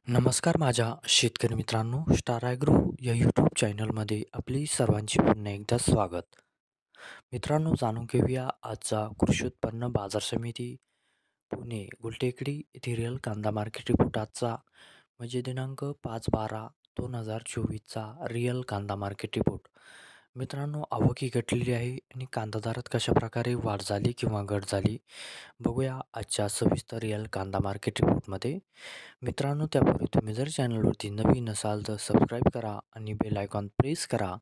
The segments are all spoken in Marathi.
नमस्कार माझ्या शेतकरी मित्रांनो, स्टार ॲग्रो या यूट्यूब चॅनलमध्ये आपली सर्वांचे पुन्हा एकदा स्वागत. मित्रांनो, जाणून घेऊया आजचा कृषी उत्पन्न बाजार समिती पुणे गुलटेकडी येथील रिअल कांदा मार्केट रिपोर्ट आजचा म्हणजे दिनांक 5/12/2024चा रिअल कांदा मार्केट रिपोर्ट. मित्रांनो, आवक ही घटलेली आहे आणि कांदा दरात कशाप्रकारे वाढ झाली किंवा घट झाली बघूया आजच्या सविस्तर रिअल कांदा मार्केट रिपोर्टमध्ये. मित्रांनो, त्यापूर्वी तुम्ही जर चॅनलवरती नवीन असाल तर सबस्क्राईब करा आणि बेल आयकॉन प्रेस करा,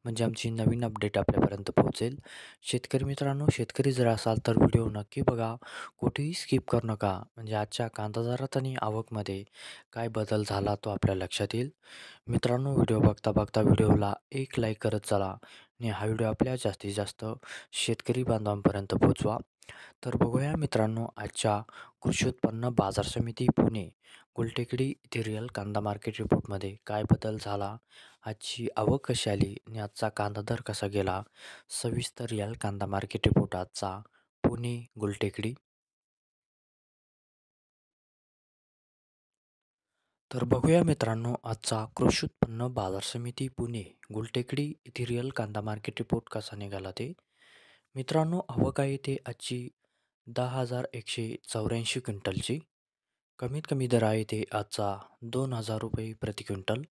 म्हणजे आमची नवीन अपडेट आपल्यापर्यंत पोहोचेल. शेतकरी मित्रांनो, शेतकरी जर असाल तर व्हिडिओ नक्की बघा, कुठेही स्किप करू नका, म्हणजे आजच्या कांदा दरात आणि आवकमध्ये काय बदल झाला तो आपल्या लक्षात येईल. मित्रांनो, व्हिडिओ बघता बघता व्हिडिओला एक लाईक करत चला आणि हा व्हिडिओ आपल्या जास्तीत जास्त शेतकरी बांधवांपर्यंत पोहोचवा. तर बघूया मित्रांनो, आजच्या कृषी उत्पन्न बाजार समिती पुणे गुलटेकडी येथील रिअल कांदा मार्केट रिपोर्टमध्ये काय बदल झाला, आजची आवक कशी आली आणि आजचा कांदा दर कसा गेला. सविस्तर रिअल कांदा मार्केट रिपोर्ट आजचा पुणे गुलटेकडी. तर बघूया मित्रांनो, आजचा कृषी उत्पन्न बाजार समिती पुणे गुलटेकडी येथील रिअल कांदा मार्केट रिपोर्ट कसा निघाला ते. मित्रांनो, आवक आहे ते आजची 10,184 क्विंटलची. कमीत कमी दर आहे ते आजचा 2,000 रुपये प्रति क्विंटल.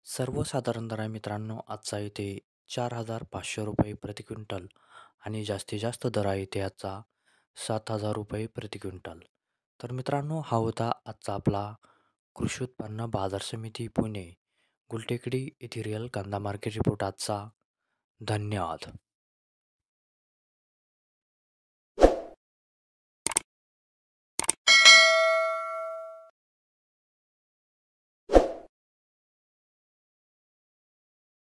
सर्वसाधारण दर आहे मित्रांनो आजचा आहे ते 4,500 रुपये प्रति क्विंटल आणि जास्तीत जास्त दर आहे ते आजचा 7,000 रुपये प्रति क्विंटल. तर मित्रांनो, हा होता आजचा आपला कृषी उत्पन्न बाजार समिती पुणे गुलटेकडी येथील रिअल कांदा मार्केट रिपोर्ट आजचा. धन्यवाद.